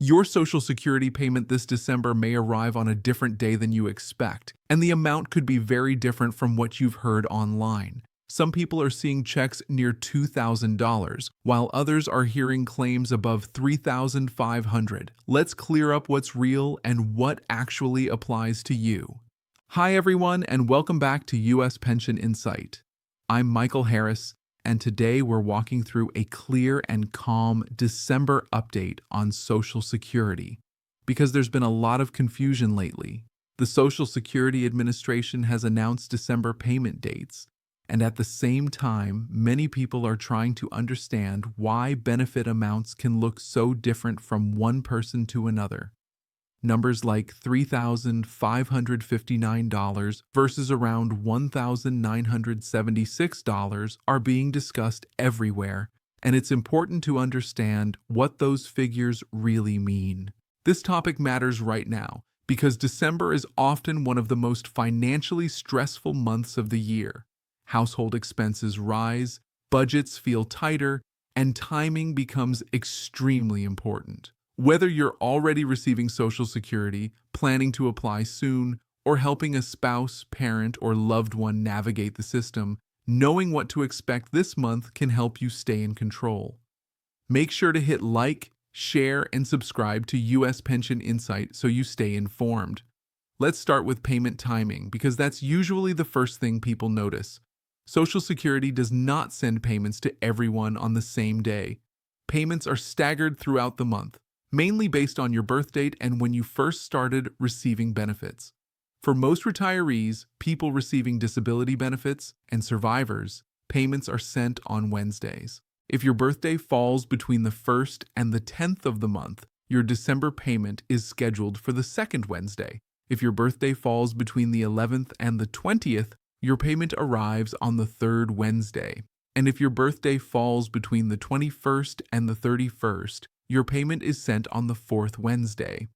Your Social Security payment this December may arrive on a different day than you expect, and the amount could be very different from what you've heard online. Some people are seeing checks near $2,000, while others are hearing claims above $3,500. Let's clear up what's real and what actually applies to you. Hi everyone, and welcome back to U.S. Pension Insight. I'm Michael Harris, and today we're walking through a clear and calm December update on Social Security, because there's been a lot of confusion lately. The Social Security Administration has announced December payment dates, and at the same time, many people are trying to understand why benefit amounts can look so different from one person to another. Numbers like $3,559 versus around $1,976 are being discussed everywhere, and it's important to understand what those figures really mean. This topic matters right now because December is often one of the most financially stressful months of the year. Household expenses rise, budgets feel tighter, and timing becomes extremely important. Whether you're already receiving Social Security, planning to apply soon, or helping a spouse, parent, or loved one navigate the system, knowing what to expect this month can help you stay in control. Make sure to hit like, share, and subscribe to U.S. Pension Insight so you stay informed. Let's start with payment timing, because that's usually the first thing people notice. Social Security does not send payments to everyone on the same day. Payments are staggered throughout the month, mainly based on your birth date and when you first started receiving benefits. For most retirees, people receiving disability benefits, and survivors, payments are sent on Wednesdays. If your birthday falls between the 1st and the 10th of the month, your December payment is scheduled for the second Wednesday. If your birthday falls between the 11th and the 20th, your payment arrives on the third Wednesday. And if your birthday falls between the 21st and the 31st, your payment is sent on the fourth Wednesday.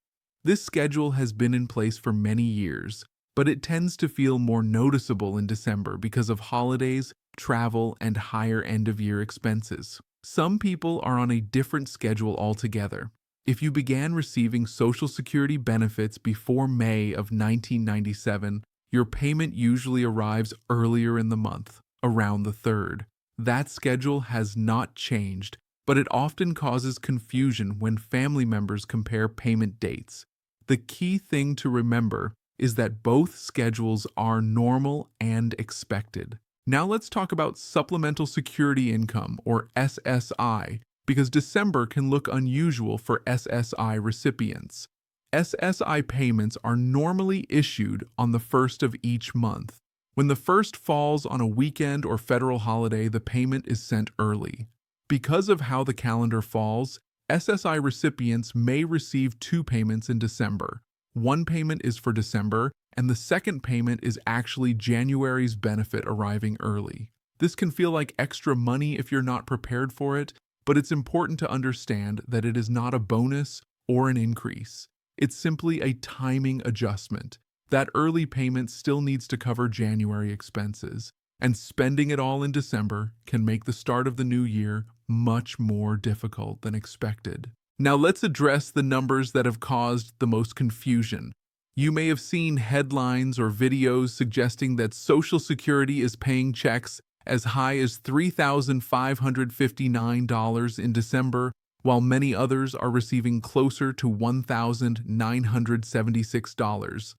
This schedule has been in place for many years, but it tends to feel more noticeable in December because of holidays, travel, and higher end-of-year expenses. Some people are on a different schedule altogether. If you began receiving Social Security benefits before May of 1997, your payment usually arrives earlier in the month, around the 3rd. That schedule has not changed, but it often causes confusion when family members compare payment dates. The key thing to remember is that both schedules are normal and expected. Now let's talk about Supplemental Security Income, or SSI, because December can look unusual for SSI recipients. SSI payments are normally issued on the 1st of each month. When the 1st falls on a weekend or federal holiday, the payment is sent early. Because of how the calendar falls, SSI recipients may receive two payments in December. One payment is for December, and the second payment is actually January's benefit arriving early. This can feel like extra money if you're not prepared for it, but it's important to understand that it is not a bonus or an increase. It's simply a timing adjustment. That early payment still needs to cover January expenses, and spending it all in December can make the start of the new year much more difficult than expected. Now let's address the numbers that have caused the most confusion. You may have seen headlines or videos suggesting that Social Security is paying checks as high as $3,559 in December, while many others are receiving closer to $1,976.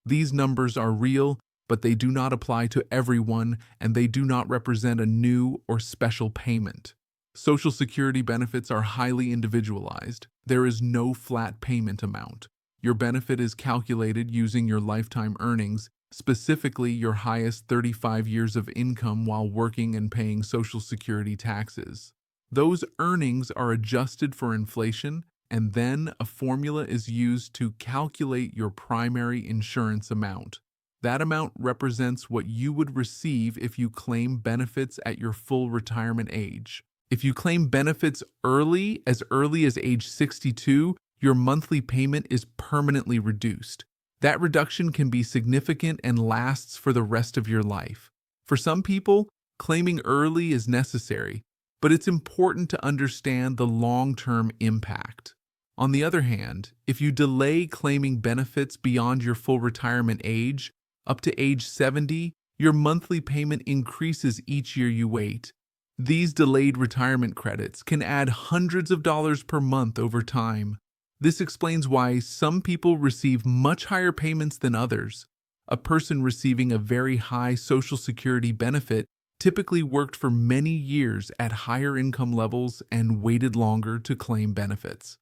These numbers are real, but they do not apply to everyone, and they do not represent a new or special payment. Social Security benefits are highly individualized. There is no flat payment amount. Your benefit is calculated using your lifetime earnings, specifically your highest 35 years of income while working and paying Social Security taxes. Those earnings are adjusted for inflation, and then a formula is used to calculate your primary insurance amount. That amount represents what you would receive if you claim benefits at your full retirement age. If you claim benefits early as age 62, your monthly payment is permanently reduced. That reduction can be significant and lasts for the rest of your life. For some people, claiming early is necessary, but it's important to understand the long-term impact. On the other hand, if you delay claiming benefits beyond your full retirement age, up to age 70, your monthly payment increases each year you wait. These delayed retirement credits can add hundreds of dollars per month over time. This explains why some people receive much higher payments than others. A person receiving a very high Social Security benefit typically worked for many years at higher income levels and waited longer to claim benefits.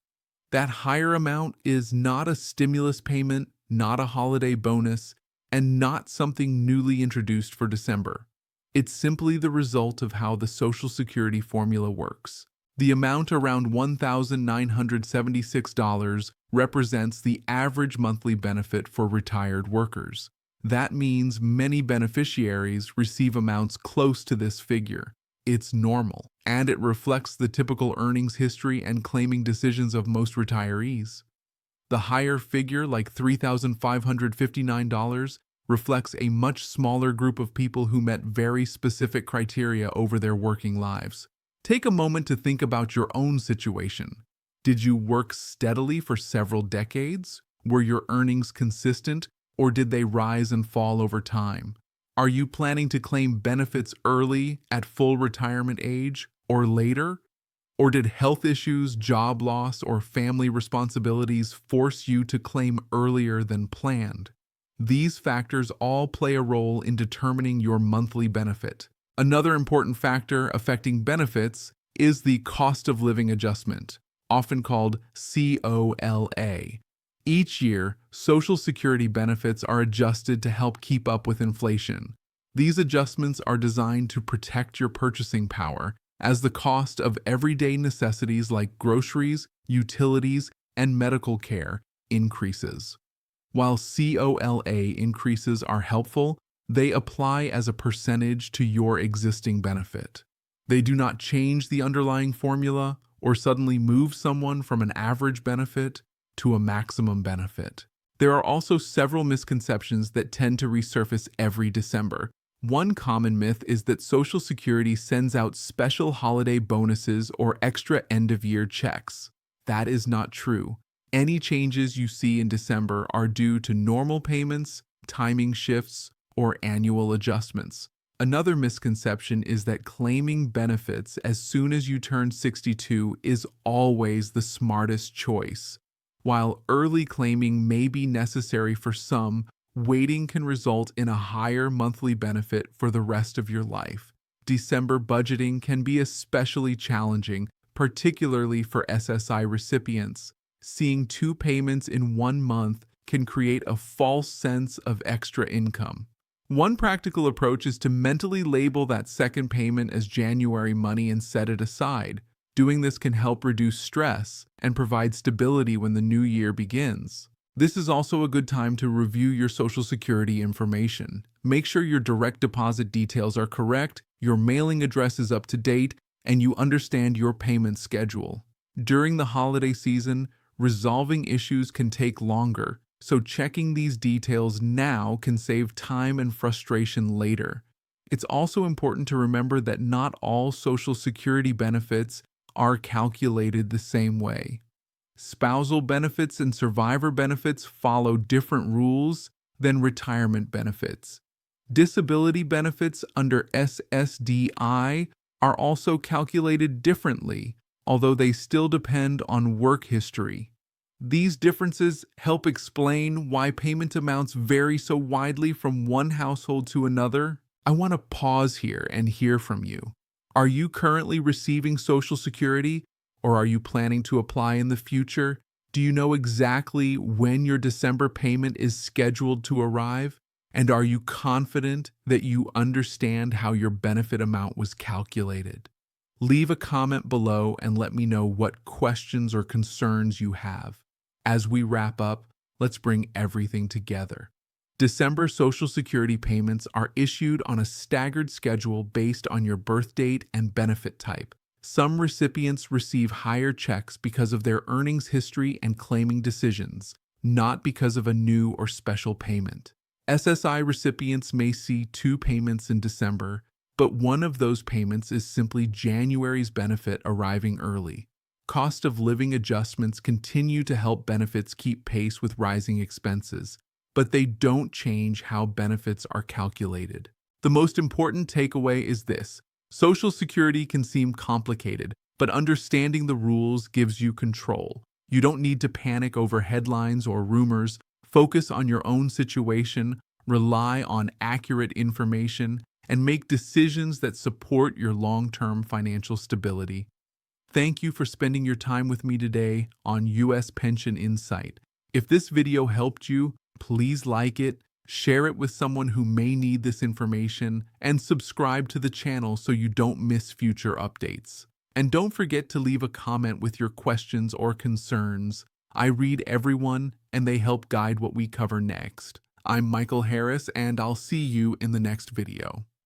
That higher amount is not a stimulus payment, not a holiday bonus, and not something newly introduced for December. It's simply the result of how the Social Security formula works. The amount around $1,976 represents the average monthly benefit for retired workers. That means many beneficiaries receive amounts close to this figure. It's normal, and it reflects the typical earnings history and claiming decisions of most retirees. The higher figure, like $3,559, reflects a much smaller group of people who met very specific criteria over their working lives. Take a moment to think about your own situation. Did you work steadily for several decades? Were your earnings consistent, or did they rise and fall over time? Are you planning to claim benefits early, at full retirement age, or later? Or did health issues, job loss, or family responsibilities force you to claim earlier than planned? These factors all play a role in determining your monthly benefit. Another important factor affecting benefits is the cost of living adjustment, often called COLA. Each year, Social Security benefits are adjusted to help keep up with inflation. These adjustments are designed to protect your purchasing power as the cost of everyday necessities like groceries, utilities, and medical care increases. While COLA increases are helpful, they apply as a percentage to your existing benefit. They do not change the underlying formula or suddenly move someone from an average benefit to a maximum benefit. There are also several misconceptions that tend to resurface every December. One common myth is that Social Security sends out special holiday bonuses or extra end-of-year checks. That is not true. Any changes you see in December are due to normal payments, timing shifts, or annual adjustments. Another misconception is that claiming benefits as soon as you turn 62 is always the smartest choice. While early claiming may be necessary for some, waiting can result in a higher monthly benefit for the rest of your life. December budgeting can be especially challenging, particularly for SSI recipients. Seeing two payments in 1 month can create a false sense of extra income. One practical approach is to mentally label that second payment as January money and set it aside. Doing this can help reduce stress and provide stability when the new year begins. This is also a good time to review your Social Security information. Make sure your direct deposit details are correct, your mailing address is up to date, and you understand your payment schedule. During the holiday season, resolving issues can take longer, so checking these details now can save time and frustration later. It's also important to remember that not all Social Security benefits are calculated the same way. Spousal benefits and survivor benefits follow different rules than retirement benefits. Disability benefits under SSDI are also calculated differently, although they still depend on work history. These differences help explain why payment amounts vary so widely from one household to another. I want to pause here and hear from you. Are you currently receiving Social Security, or are you planning to apply in the future? Do you know exactly when your December payment is scheduled to arrive? And are you confident that you understand how your benefit amount was calculated? Leave a comment below and let me know what questions or concerns you have. As we wrap up, let's bring everything together. December Social Security payments are issued on a staggered schedule based on your birth date and benefit type. Some recipients receive higher checks because of their earnings history and claiming decisions, not because of a new or special payment. SSI recipients may see two payments in December, but one of those payments is simply January's benefit arriving early. Cost of living adjustments continue to help benefits keep pace with rising expenses, but they don't change how benefits are calculated. The most important takeaway is this: Social Security can seem complicated, but understanding the rules gives you control. You don't need to panic over headlines or rumors. Focus on your own situation, rely on accurate information, and make decisions that support your long-term financial stability. Thank you for spending your time with me today on U.S. Pension Insight. If this video helped you, please like it, share it with someone who may need this information, and subscribe to the channel so you don't miss future updates. And don't forget to leave a comment with your questions or concerns. I read everyone, and they help guide what we cover next. I'm Michael Harris, and I'll see you in the next video.